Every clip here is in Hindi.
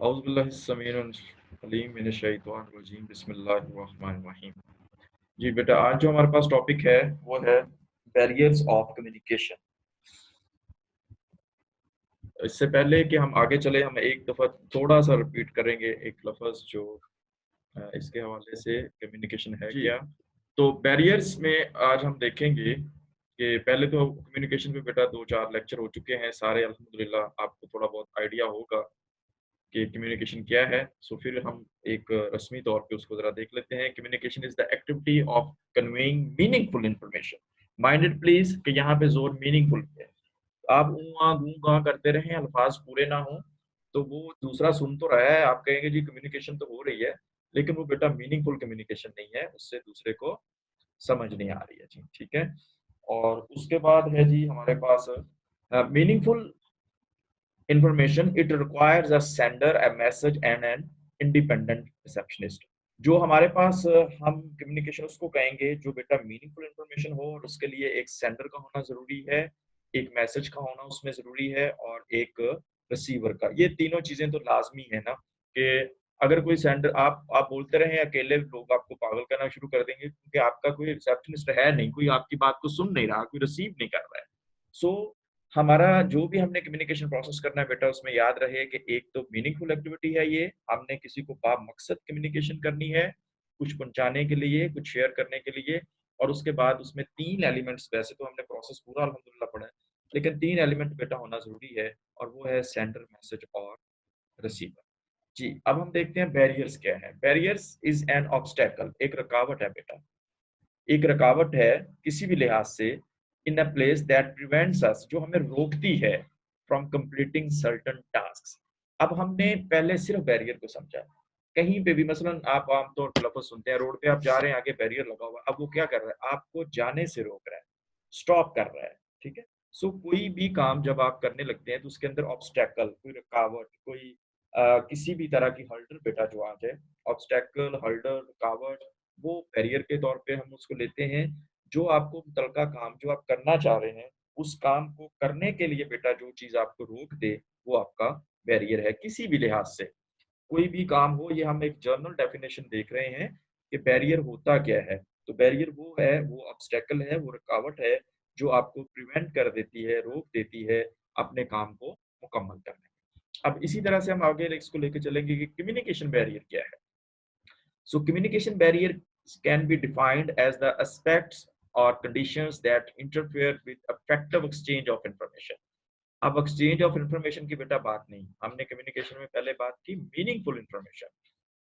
औज़ुबिल्लाहिस्समीउल-अलीम मिनश-शैतानिर-रजीम बिस्मिल्लाहिर्रहमानिर्रहीम। जी बेटा, आज जो हमारे पास टॉपिक है वो है बैरियर्स ऑफ कम्युनिकेशन। इससे पहले कि हम आगे चले, हम एक दफ़ा थोड़ा सा रिपीट करेंगे एक लफ्ज़ जो इसके हवाले से कम्युनिकेशन है क्या। तो बैरियर्स में आज हम देखेंगे कि पहले तो कम्युनिकेशन पे बेटा 2-4 लेक्चर हो चुके हैं सारे, अल्हम्दुलिल्लाह आपको थोड़ा बहुत आइडिया होगा कि कम्युनिकेशन क्या है। सो फिर हम एक रस्मी तौर पे उसको ज़रा देख लेते हैं। Communication is the activity of conveying meaningful information. Minded please कि यहाँ पे ज़ोर मीनिंगफुल पे है। आप ऊँ-आँ, गूँ-गाँ करते रहें, अल्फ़ाज़ पूरे ना हों, तो वो दूसरा सुन तो रहा है, आप कहेंगे जी कम्युनिकेशन तो हो रही है, लेकिन वो बेटा मीनिंगफुल कम्युनिकेशन नहीं है, उससे दूसरे को समझ नहीं आ रही है जी, ठीक है? और उसके बाद है जी हमारे पास meaningful information, it requires a sender, a message and an independent receptionist। जो हमारे पास हम कम्युनिकेशन उसको कहेंगे जो बेटा मीनिंगफुल इंफॉर्मेशन हो, और उसके लिए एक सेंडर का होना ज़रूरी है, एक मैसेज का होना उसमें ज़रूरी है और एक रिसीवर का। ये तीनों चीज़ें तो लाज़मी है ना, कि अगर कोई सेंडर आप बोलते रहें अकेले, लोग आपको पागल करना शुरू कर देंगे क्योंकि आपका कोई रिसेप्शनिस्ट है नहीं, कोई आपकी बात को सुन नहीं रहा, कोई रिसीव नहीं कर रहा है। सो हमारा जो भी हमने कम्युनिकेशन प्रोसेस करना है बेटा, उसमें याद रहे कि एक तो मीनिंगफुल एक्टिविटी है ये, हमने किसी को बामकसद कम्युनिकेशन करनी है, कुछ पहुँचाने के लिए, कुछ शेयर करने के लिए, और उसके बाद उसमें 3 एलिमेंट्स, वैसे तो हमने प्रोसेस पूरा अल्हम्दुलिल्लाह पढ़ा है, लेकिन 3 एलिमेंट बेटा होना ज़रूरी है, और वो है सेंडर, मैसेज और रिसीवर। जी, अब हम देखते हैं बैरियर्स क्या है। बैरियर्स इज़ एन ऑब्स्टैकल, एक रुकावट है बेटा। एक रुकावट है किसी भी लिहाज से, इन अ प्लेस दैट प्रिवेंट्स अस, जो हमें रोकती है फ्रॉम कंप्लीटिंग सर्टेन टास्क्स। अब हमने पहले सिर्फ बैरियर को समझा, कहीं पे भी मसलन आप आमतौर पर लफ्ज़ सुनते हैं, रोड पे आप जा रहे हैं, आगे बैरियर लगा हुआ है, अब वो क्या कर रहा है, आपको जाने से रोक रहा है, स्टॉप कर रहा है, ठीक है। सो कोई भी काम जब आप करने लगते हैं तो उसके अंदर ऑब्स्टैकल, कोई रुकावट, कोई किसी भी तरह की हर्डल बेटा जो आ जाए, ऑब्स्टैकल, हर्डल, रुकावट, वो बैरियर के तौर पे हम उसको लेते हैं। जो आपको मुतलका काम जो आप करना चाह रहे हैं, उस काम को करने के लिए बेटा जो चीज़ आपको रोक दे, वो आपका बैरियर है, किसी भी लिहाज से। कोई भी काम हो, ये हम एक जर्नल डेफिनेशन देख रहे हैं कि बैरियर होता क्या है। तो बैरियर वो है, वो ऑब्स्टैकल है, वो रुकावट है, जो आपको प्रिवेंट कर देती है, रोक देती है अपने काम को मुकम्मल करने में। अब इसी तरह से हम आगे इसको लेके चलेंगे कि कम्युनिकेशन बैरियर क्या है। So communication barrier can be defined as the aspects or conditions that interfere with effective exchange of information। अब एक्सचेंज ऑफ इंफॉर्मेशन की बेटा बात नहीं, हमने कम्युनिकेशन में पहले बात की मीनिंगफुल इंफॉर्मेशन,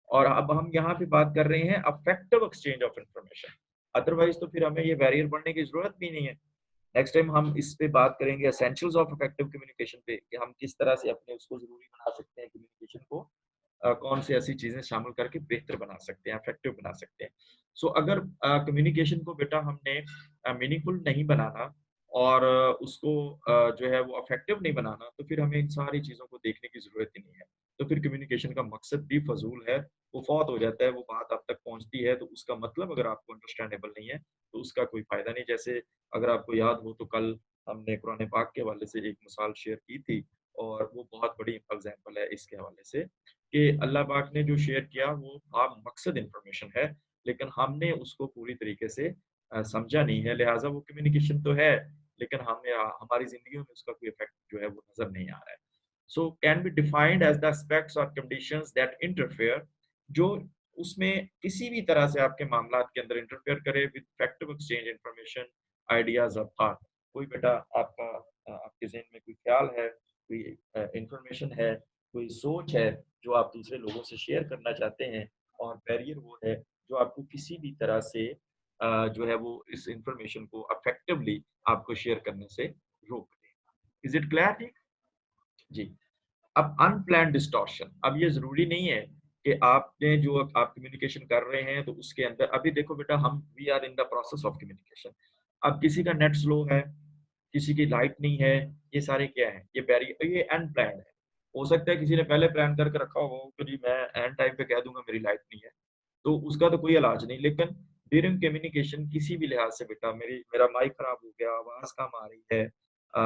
और अब हम यहाँ पे बात कर रहे हैं affective exchange of information. Otherwise तो फिर हमें ये बैरियर पढ़ने की जरूरत भी नहीं है। नेक्स्ट टाइम हम इस पे बात करेंगे एसेंशियल्स ऑफ इफेक्टिव कम्युनिकेशन पे, कि हम किस तरह से अपने उसको जरूरी बना सकते हैं कम्युनिकेशन को, कौन सी ऐसी चीज़ें शामिल करके बेहतर बना सकते हैं, इफेक्टिव बना सकते हैं। सो अगर कम्युनिकेशन को बेटा हमने मीनिंगफुल नहीं बनाना, और उसको जो है वो इफेक्टिव नहीं बनाना, तो फिर हमें इन सारी चीज़ों को देखने की ज़रूरत ही नहीं है। तो फिर कम्युनिकेशन का मकसद भी फ़ज़ूल है, वो फ़ौत हो जाता है, वो बात आप तक पहुँचती है, तो उसका मतलब अगर आपको अंडरस्टैंडेबल नहीं है, तो उसका कोई फ़ायदा नहीं। जैसे अगर आपको याद हो तो कल हमने कुरान पाक के हवाले से एक मिसाल शेयर की थी, और वो बहुत बड़ी एग्ज़ाम्पल है इसके हवाले से, कि अल्लाह पाक ने जो शेयर किया वो मकसद इन्फॉर्मेशन है, लेकिन हमने उसको पूरी तरीके से समझा नहीं है, लिहाज़ा वो कम्युनिकेशन तो है, लेकिन हमें हमारी ज़िंदगियों में उसका कोई इफ़ेक्ट जो है वो नज़र नहीं आ रहा है। So can be defined as the aspects और कंडीशंस दैट इंटरफेयर, जो उसमें किसी भी तरह से आपके मामलात के अंदर इंटरफेयर करे with effective exchange information, ideas और थॉट। कोई बेटा आपका आपके ज़हन में कोई ख़्याल है, कोई इन्फॉर्मेशन है, कोई सोच है जो आप दूसरे लोगों से शेयर करना चाहते हैं, और बैरियर वो है जो आपको किसी भी तरह से जो है वो इस इन्फॉर्मेशन को इफेक्टिवली आपको शेयर करने से रोक दे। इज़ इट क्लियर ठीक? जी। अब अनप्लान्ड डिस्टॉर्शन, अब ये ज़रूरी नहीं है कि आपने जो आप कम्युनिकेशन कर रहे हैं तो उसके अंदर, अभी देखो बेटा हम we are in the process of communication. अब किसी का नेट स्लो है, किसी की लाइट नहीं है, ये सारे क्या हैं? ये ये अनप्लान्ड है। हो सकता है किसी ने पहले प्लान करके रखा हो कि जी मैं एंड टाइम पे कह दूँगा मेरी लाइट नहीं है, तो उसका तो कोई इलाज नहीं। लेकिन ड्यूरिंग कम्युनिकेशन किसी भी लिहाज से बेटा मेरा माइक खराब हो गया, आवाज़ कम आ रही है,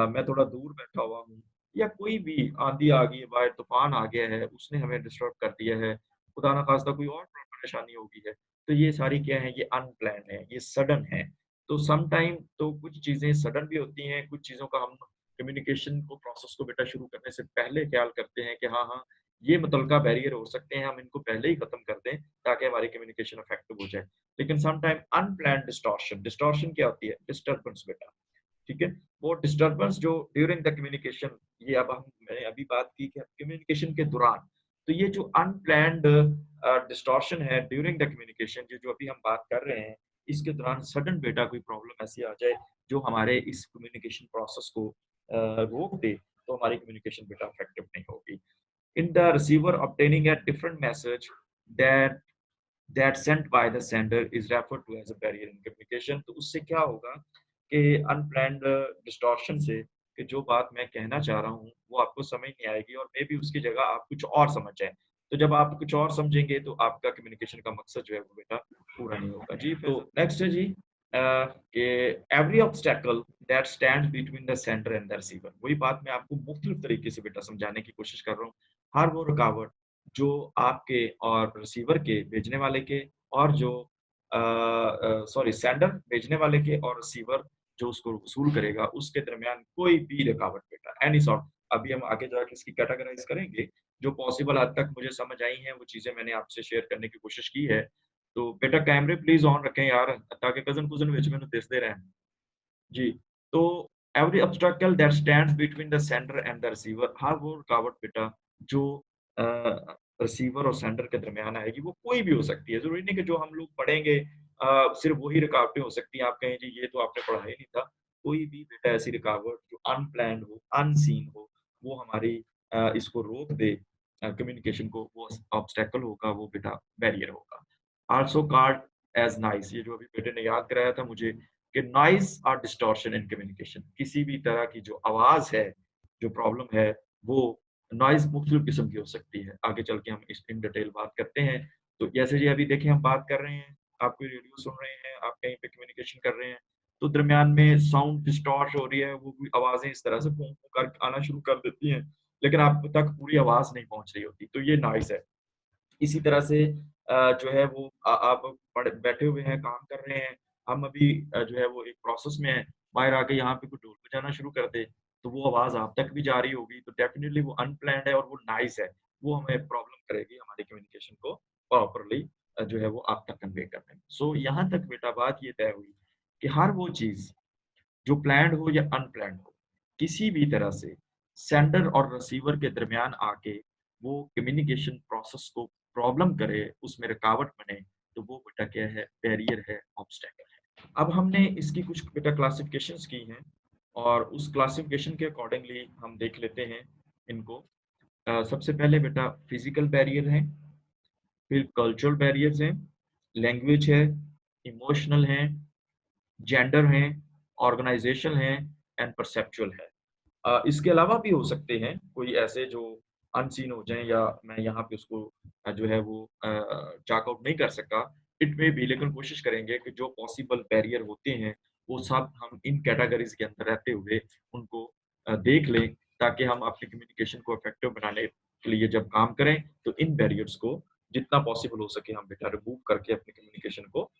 मैं थोड़ा दूर बैठा हुआ हूँ, या कोई भी आंधी आ गई है बाहर, तूफान आ गया है, उसने हमें डिस्टर्ब कर दिया है, खुदा ना खास्ता कोई और परेशानी हो गई है, तो ये सारी क्या है, ये अनप्लान्ड है, ये सडन है। तो सम टाइम तो कुछ चीज़ें सडन भी होती हैं, कुछ चीज़ों का हम कम्युनिकेशन को प्रोसेस को बेटा शुरू करने से पहले ख्याल करते हैं कि हाँ, हाँ, ये मुतलका बैरियर हो सकते हैं, हम इनको पहले ही खत्म कर दें ताकि हमारी कम्युनिकेशन इफेक्टिव हो जाए। लेकिन some time unplanned distortion, distortion क्या होती है? डिस्टर्बेंस बेटा, ठीक है? वो डिस्टर्बेंस जो ड्यूरिंग द कम्युनिकेशन, ये अब हम मैंने अभी बात की कि कम्युनिकेशन के दौरान, तो ये जो अनप्लान्ड डिस्टॉर्शन है ड्यूरिंग द कम्युनिकेशन, जो जो अभी हम बात कर रहे हैं, इसके दौरान सडन बेटा कोई प्रॉब्लम ऐसी आ जाए जो हमारे इस कम्युनिकेशन प्रोसेस को रोक दे, तो हमारी कम्युनिकेशन बेटा इफेक्टिव नहीं होगी। In the receiver obtaining a different message that that sent by the sender is referred to as a barrier in communication। तो उससे क्या होगा कि अनप्लान्ड डिस्टॉर्शन से कि जो बात मैं कहना चाह रहा हूँ वो आपको समझ नहीं आएगी और मे बी उसकी जगह आप कुछ और समझ जाएं। तो जब आप कुछ और समझेंगे तो आपका कम्युनिकेशन का मकसद जो है वो बेटा पूरा नहीं होगा। जी तो नेक्स्ट है जी कि every obstacle that stands between the sender and the receiver. वही बात मैं आपको मुख्तलिफ तरीके से बेटा समझाने की कोशिश कर रहा हूँ। हर वो रुकावट जो आपके और रिसीवर के भेजने वाले के और जो सॉरी सेंडर भेजने वाले के और रिसीवर जो उसको वसूल करेगा उसके दरमियान कोई भी रुकावट बेटा एनी सॉर्ट। अभी हम आगे जाके इसकी कैटेगराइज करेंगे। जो पॉसिबल हद तक मुझे समझ आई हैं वो चीजें मैंने आपसे शेयर करने की कोशिश की है। तो बेटा कैमरे प्लीज ऑन रखें यार ताकि कजन कुजन विच में दसते रहें। जी, तो every obstacle that stands between the sender and the receiver, हर वो रुकावट बेटा जो अ, रिसीवर और सेंडर के दरमियान आएगी, वो कोई भी हो सकती है। ज़रूरी नहीं कि जो हम लोग पढ़ेंगे सिर्फ़ वही रुकावटें हो सकती हैं। आप कहें जी ये तो आपने पढ़ा ही नहीं था। कोई भी बेटा ऐसी रुकावट जो अनप्लान्ड हो, अनसीन हो, वो हमारी इसको रोक दे कम्युनिकेशन को, वो ऑब्स्टेकल होगा, वो बेटा बैरियर होगा। आल्सो कॉल्ड एज़ नॉइज़, ये जो अभी बेटे ने याद कराया था मुझे कि नॉइज़ और डिस्टॉर्शन इन कम्युनिकेशन, किसी भी तरह की जो आवाज़ है, जो प्रॉब्लम है, वो नॉइज़ मुख्तलिफ किस्म की हो सकती है। आगे चल के हम इस इन डिटेल बात करते हैं। तो जैसे जी अभी देखिए हम बात कर रहे हैं, आप कोई रेडियो सुन रहे हैं, आप कहीं पे कम्युनिकेशन कर रहे हैं, तो दरमियान में साउंड डिस्टॉर्ट हो रही है, वो भी आवाज़ें इस तरह से फूँ-फूँ कर आना शुरू कर देती हैं, लेकिन आप तक पूरी आवाज़ नहीं पहुँच रही होती, तो ये नॉइज़ है। इसी तरह से जो है वो आप बैठे हुए हैं, काम कर रहे हैं, हम अभी जो है वो एक प्रोसेस में हैं, बाहर आके यहाँ पे कोई ढोल बजाना शुरू कर दे, तो वो आवाज़ आप तक भी जा रही होगी, तो डेफ़िनिटली वो अनप्लैन्ड है और वो नॉइज़ है। वो हमें प्रॉब्लम करेगी हमारी कम्युनिकेशन को प्रॉपरली जो है वो आप तक कन्वे करने में। सो यहाँ तक बेटा बात ये तय हुई कि हर वो चीज़ जो प्लैन्ड हो या अनप्लैन्ड हो, किसी भी तरह से सेंडर और रिसीवर के दरमियान आके वो कम्युनिकेशन प्रोसेस को प्रॉब्लम करे, उसमें रुकावट बने, तो वो बेटा क्या है? बैरियर है, ऑब्स्टैकल है। अब हमने इसकी कुछ बेटा क्लासिफिकेशंस की हैं और उस क्लासिफिकेशन के अकॉर्डिंगली हम देख लेते हैं इनको। सबसे पहले बेटा फिज़िकल बैरियर हैं, फिर कल्चरल बैरियर्स हैं, लैंग्वेज है, इमोशनल हैं, जेंडर हैं, ऑर्गेनाइज़ेशन हैं एंड परसेप्चुअल है। इसके अलावा भी हो सकते हैं कोई ऐसे जो अनसीन हो जाएँ या मैं यहाँ पे उसको जो है वो चॉक आउट नहीं कर सका। इट मे बी लेकिन कोशिश करेंगे कि जो पॉसिबल बैरियर होते हैं, वो सब हम इन कैटेगरीज़ के अंदर रहते हुए उनको देख लें ताकि हम अपनी कम्युनिकेशन को इफेक्टिव बनाने के लिए जब काम करें, तो इन बैरियर्स को जितना पॉसिबल हो सके हम बेटा रिमूव करके अपनी कम्युनिकेशन को